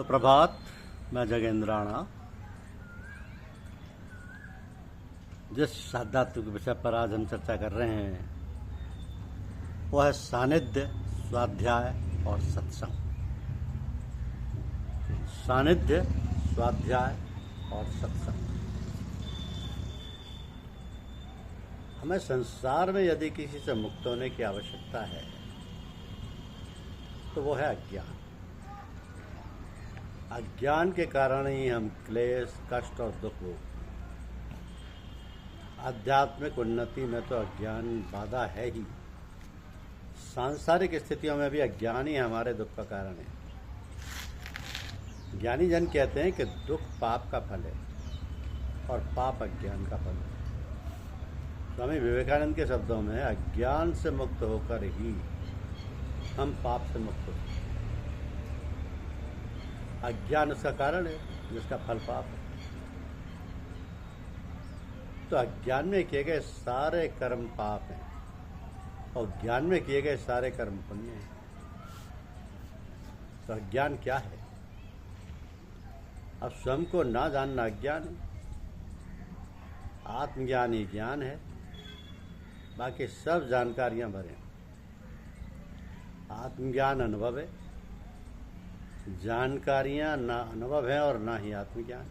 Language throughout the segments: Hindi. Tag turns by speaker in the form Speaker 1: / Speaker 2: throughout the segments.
Speaker 1: सुप्रभात। मैं जगेंद्राणा। जिस आध्यात्मिक विषय पर आज हम चर्चा कर रहे हैं वह है सानिध्य, स्वाध्याय और सत्संग। सानिध्य, स्वाध्याय और सत्संग। हमें संसार में यदि किसी से मुक्त होने की आवश्यकता है तो वो है अज्ञान। अज्ञान के कारण ही हम क्लेश, कष्ट और दुख भोगते हैं। आध्यात्मिक उन्नति में तो अज्ञान बाधा है ही। सांसारिक स्थितियों में भी अज्ञान ही हमारे दुख का कारण है। ज्ञानी जन कहते हैं कि दुख पाप का फल है और पाप अज्ञान का फल है। स्वामी विवेकानंद के शब्दों में अज्ञान से मुक्त होकर ही हम पाप से मुक्त होते हैं। अज्ञान उसका कारण है जिसका फल पाप है। तो अज्ञान में किए गए सारे कर्म पाप हैं और ज्ञान में किए गए सारे कर्म पुण्य हैं। तो अज्ञान क्या है? अब स्वयं को ना जानना अज्ञान है। आत्मज्ञान ही ज्ञान है, बाकी सब जानकारियां भरे। आत्मज्ञान अनुभव है, जानकारियां ना अनुभव है और ना ही आत्मज्ञान।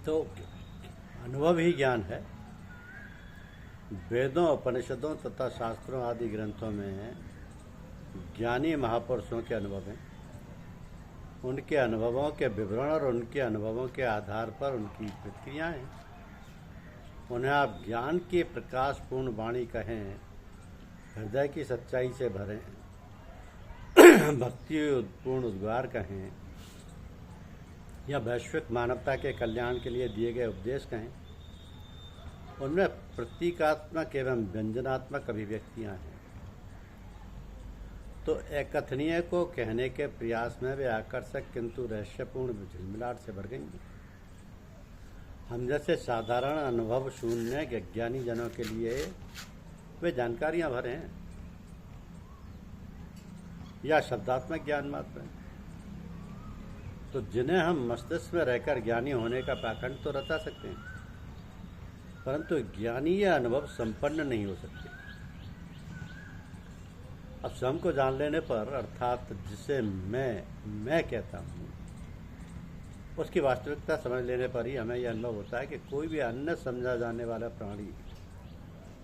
Speaker 1: तो अनुभव ही ज्ञान है। वेदों, उपनिषदों तथा शास्त्रों आदि ग्रंथों में ज्ञानी महापुरुषों के अनुभव हैं। उनके अनुभवों के विवरण और उनके अनुभवों के आधार पर उनकी प्रतिक्रियाएं हैं। उन्हें आप ज्ञान की प्रकाशपूर्ण वाणी कहें, हृदय की सच्चाई से भरें, भक्ति पूर्ण उद्गार कहें या वैश्विक मानवता के कल्याण के लिए दिए गए उपदेश कहें, उनमें प्रतीकात्मक एवं व्यंजनात्मक अभिव्यक्तियां हैं। तो अकथनीय को कहने के प्रयास में वे आकर्षक किंतु रहस्यपूर्ण झिलमिलाहट से भर गई। हम जैसे साधारण अनुभव शून्य ज्ञानी जनों के लिए वे जानकारियां भरे हैं या शब्दात्मक ज्ञान मात्र है। तो जिन्हें हम मस्तिष्क में रहकर ज्ञानी होने का पाखंड तो रचा सकते हैं, परंतु ज्ञानी या अनुभव संपन्न नहीं हो सकते। अब स्वयं को जान लेने पर, अर्थात जिसे मैं कहता हूँ, उसकी वास्तविकता समझ लेने पर ही हमें यह अनुभव होता है कि कोई भी अन्य समझा जाने वाला प्राणी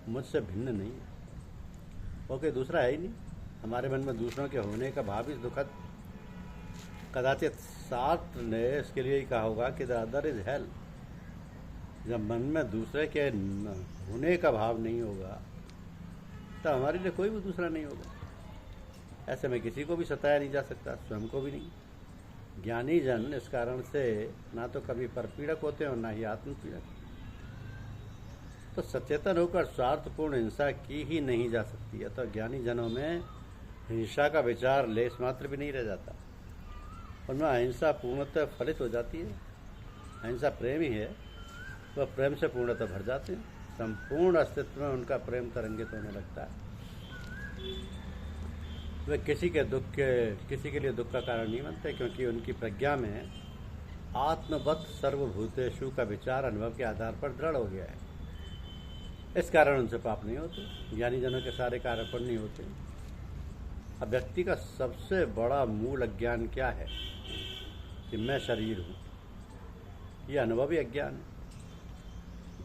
Speaker 1: मुझसे भिन्न नहीं है। वो कोई दूसरा है ही नहीं। हमारे मन में दूसरों के होने का भाव ही दुखद। कदाचित सार्त्र ने इसके लिए ही कहा होगा कि द अदर इज हेल। जब मन में दूसरे के होने का भाव नहीं होगा तो हमारे लिए कोई भी दूसरा नहीं होगा। ऐसे में किसी को भी सताया नहीं जा सकता, स्वयं को भी नहीं। ज्ञानी जन इस कारण से ना तो कभी परपीड़क होते हैं और ना ही आत्मपीड़क। तो सचेतन होकर स्वार्थपूर्ण हिंसा की ही नहीं जा सकती है। तो ज्ञानी जनों में हिंसा का विचार लेस मात्र भी नहीं रह जाता। उनमें अहिंसा पूर्णतः फलित हो जाती है। अहिंसा प्रेम ही है, वह प्रेम से पूर्णतः भर जाते हैं। संपूर्ण अस्तित्व में उनका प्रेम तरंगित होने लगता है। वे किसी के लिए दुख का कारण नहीं बनते, क्योंकि उनकी प्रज्ञा में आत्मवत् सर्वभूतेषु का विचार अनुभव के आधार पर दृढ़ हो गया है। इस कारण उनसे पाप नहीं होते। ज्ञानी जनों के सारे कार्य पुण्य नहीं होते। अब व्यक्ति का सबसे बड़ा मूल अज्ञान क्या है? कि मैं शरीर हूँ। यह अनुभवी अज्ञान है।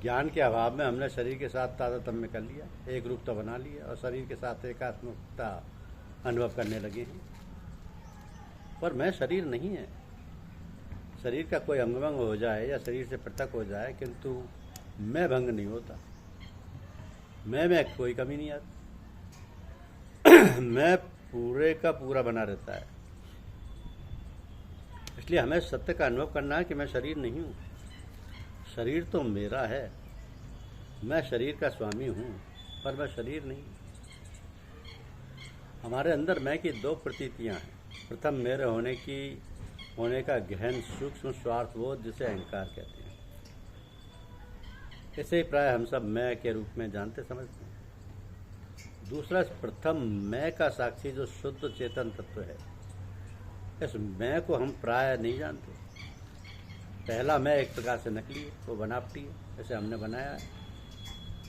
Speaker 1: ज्ञान के अभाव में हमने शरीर के साथ तादात्म्य कर लिया, एक रूपता बना लिया और शरीर के साथ एकात्मकता अनुभव करने लगे हैं। पर मैं शरीर नहीं है। शरीर का कोई अंग भंग हो जाए या शरीर से पृथक हो जाए, किंतु मैं भंग नहीं होता। मैं कोई कमी नहीं आती। मैं पूरे का पूरा बना रहता है। इसलिए हमें सत्य का अनुभव करना है कि मैं शरीर नहीं हूँ। शरीर तो मेरा है। मैं शरीर का स्वामी हूँ, पर मैं शरीर नहीं। हमारे अंदर मैं की दो प्रतीतियाँ हैं। प्रथम मेरे होने का गहन सूक्ष्म स्वार्थबोध, जिसे अहंकार कहते हैं। इसे प्राय हम सब मैं के रूप में जानते समझते हैं। दूसरा, प्रथम मैं का साक्षी जो शुद्ध चेतन तत्व है, इस मैं को हम प्राय नहीं जानते। पहला मैं एक प्रकार से नकली है, वो बनावटी है, इसे हमने बनाया है।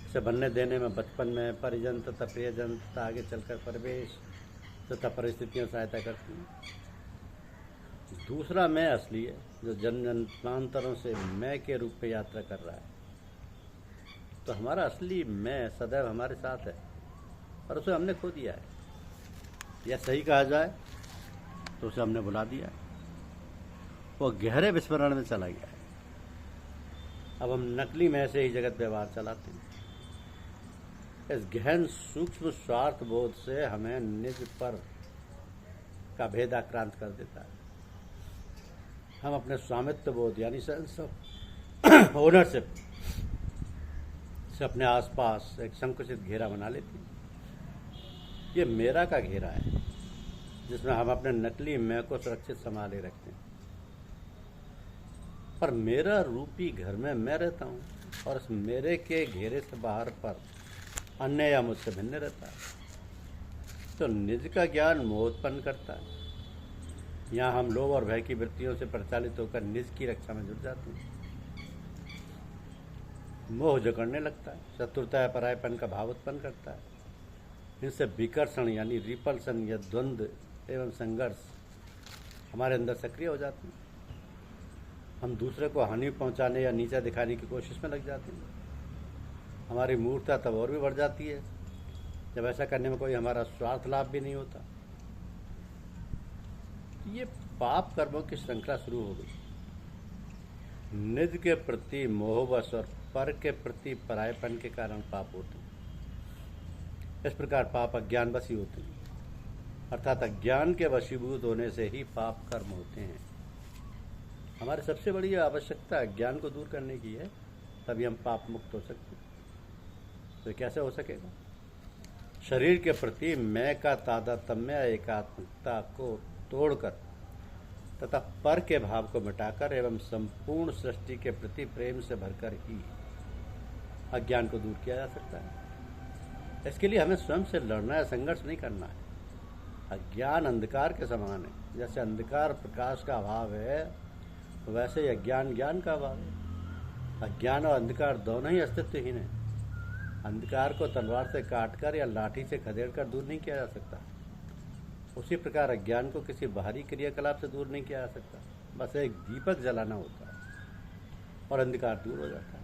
Speaker 1: इसे बनने देने में बचपन में परिजन तथा प्रियजन तथा आगे चलकर परिवेश तथा परिस्थितियाँ सहायता करती हैं। दूसरा मैं असली है, जो जन्मांतरों से मैं के रूप में यात्रा कर रहा है। तो हमारा असली मैं सदैव हमारे साथ है और उसे हमने खो दिया है, या सही कहा जाए तो उसे हमने भुला दिया है। वो गहरे विस्मरण में चला गया है। अब हम नकली मैं से ही जगत व्यवहार चलाते हैं। इस गहन सूक्ष्म स्वार्थ बोध से हमें निज पर का भेद आक्रांत कर देता है। हम अपने स्वामित्व बोध यानी सेंस ऑफ ओनरशिप से अपने आसपास एक संकुचित घेरा बना लेते हैं। ये मेरा का घेरा है, जिसमें हम अपने नकली मैं को सुरक्षित संभाले रखते हैं। पर मेरा रूपी घर में मैं रहता हूँ और इस मेरे के घेरे से बाहर पर अन्य या मुझसे भिन्न रहता है। तो निज का ज्ञान मोह उत्पन्न करता है। यहाँ हम लोभ और भय की वृत्तियों से प्रचालित होकर निज की रक्षा में जुट जाते हैं। मोह जकड़ने लगता है, शत्रुता या परायपन का भाव उत्पन्न करता है। इनसे विकर्षण यानी रिपल्सन या द्वंद्व एवं संघर्ष हमारे अंदर सक्रिय हो जाते हैं। हम दूसरे को हानि पहुंचाने या नीचा दिखाने की कोशिश में लग जाते हैं। हमारी मूर्खता तब और भी बढ़ जाती है जब ऐसा करने में कोई हमारा स्वार्थ लाभ भी नहीं होता। ये पाप कर्मों की श्रृंखला शुरू हो गई। निज के प्रति मोहवश और पर के प्रति परायपन के कारण पाप होते हैं। इस प्रकार पाप अज्ञानवश ही होते हैं, अर्थात अज्ञान के वशीभूत होने से ही पाप कर्म होते हैं। हमारी सबसे बड़ी आवश्यकता अज्ञान को दूर करने की है, तभी हम पाप मुक्त हो सकते हैं। तो कैसे हो सकेगा? शरीर के प्रति मैं का तादात्म्य एकात्मकता को तोड़कर तथा पर के भाव को मिटाकर एवं संपूर्ण सृष्टि के प्रति प्रेम से भरकर ही अज्ञान को दूर किया जा सकता है। इसके लिए हमें स्वयं से लड़ना या संघर्ष नहीं करना है। अज्ञान अंधकार के समान है। जैसे अंधकार प्रकाश का अभाव है, वैसे ही अज्ञान ज्ञान का अभाव है। अज्ञान और अंधकार दोनों ही अस्तित्वहीन है। अंधकार को तलवार से काटकर या लाठी से खदेड़कर दूर नहीं किया जा सकता। उसी प्रकार अज्ञान को किसी बाहरी क्रियाकलाप से दूर नहीं किया जा सकता। बस एक दीपक जलाना होता है और अंधकार दूर हो जाता है।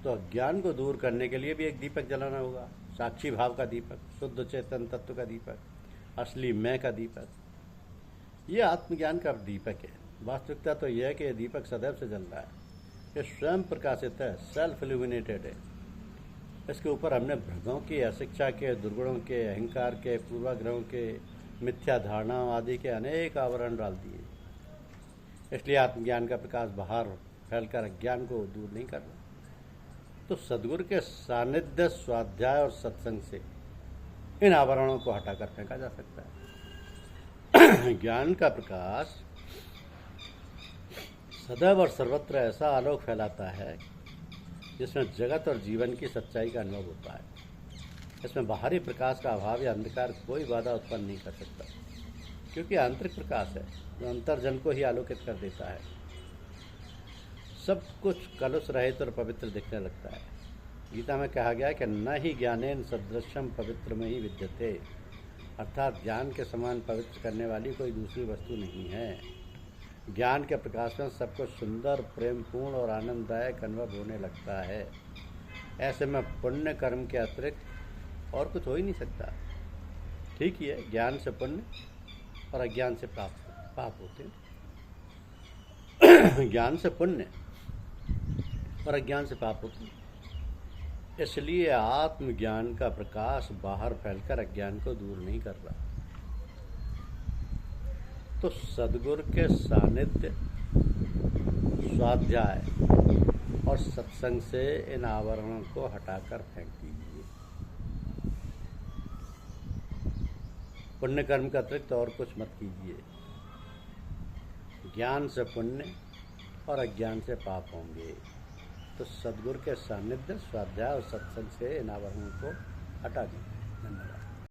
Speaker 1: तो अज्ञान को दूर करने के लिए भी एक दीपक जलाना होगा, साक्षी भाव का दीपक, शुद्ध चेतन तत्व का दीपक, असली मैं का दीपक। ये आत्मज्ञान का दीपक है। वास्तविकता तो यह है कि यह दीपक सदैव से जल रहा है। ये स्वयं प्रकाशित है, सेल्फ इल्यूमिनेटेड है। इसके ऊपर हमने भ्रमों की, अशिक्षा के, दुर्गुणों के, अहंकार के, पूर्वाग्रहों के, मिथ्या धारणाओं आदि के अनेक आवरण डाल दिए। इसलिए आत्मज्ञान का प्रकाश बाहर फैलकर अज्ञान को दूर नहीं कर रहा। तो सद्गुरु के सानिध्य, स्वाध्याय और सत्संग से इन आवरणों को हटाकर फेंका जा सकता है। ज्ञान का प्रकाश सदैव और सर्वत्र ऐसा आलोक फैलाता है जिसमें जगत और जीवन की सच्चाई का अनुभव होता है। इसमें बाहरी प्रकाश का अभाव या अंधकार कोई बाधा उत्पन्न नहीं कर सकता, क्योंकि आंतरिक प्रकाश है जो अंतर्जन को ही आलोकित कर देता है। सब कुछ कलुष रहित और पवित्र दिखने लगता है। गीता में कहा गया कि न ही ज्ञानेन सदृशम पवित्र में ही विद्यते, अर्थात ज्ञान के समान पवित्र करने वाली कोई दूसरी वस्तु नहीं है। ज्ञान के प्रकाश में सब कुछ सुंदर, प्रेमपूर्ण और आनंददायक अनुभव होने लगता है। ऐसे में पुण्य कर्म के अतिरिक्त और कुछ हो ही नहीं सकता। ठीक ही है, ज्ञान से पुण्य और अज्ञान से पाप होते हैं। ज्ञान से पुण्य और अज्ञान से पाप होते हैं। इसलिए आत्मज्ञान का प्रकाश बाहर फैलकर अज्ञान को दूर नहीं कर रहा। तो सद्गुरु के सानिध्य, स्वाध्याय और सत्संग से इन आवरणों को हटाकर फेंक दीजिए। पुण्य कर्म का अतिरिक्त और कुछ मत कीजिए। ज्ञान से पुण्य और अज्ञान से पाप होंगे। तो सद्गुरु के सानिध्य, स्वाध्याय और सत्संग से इन आवरणों को हटा दीजिए। धन्यवाद।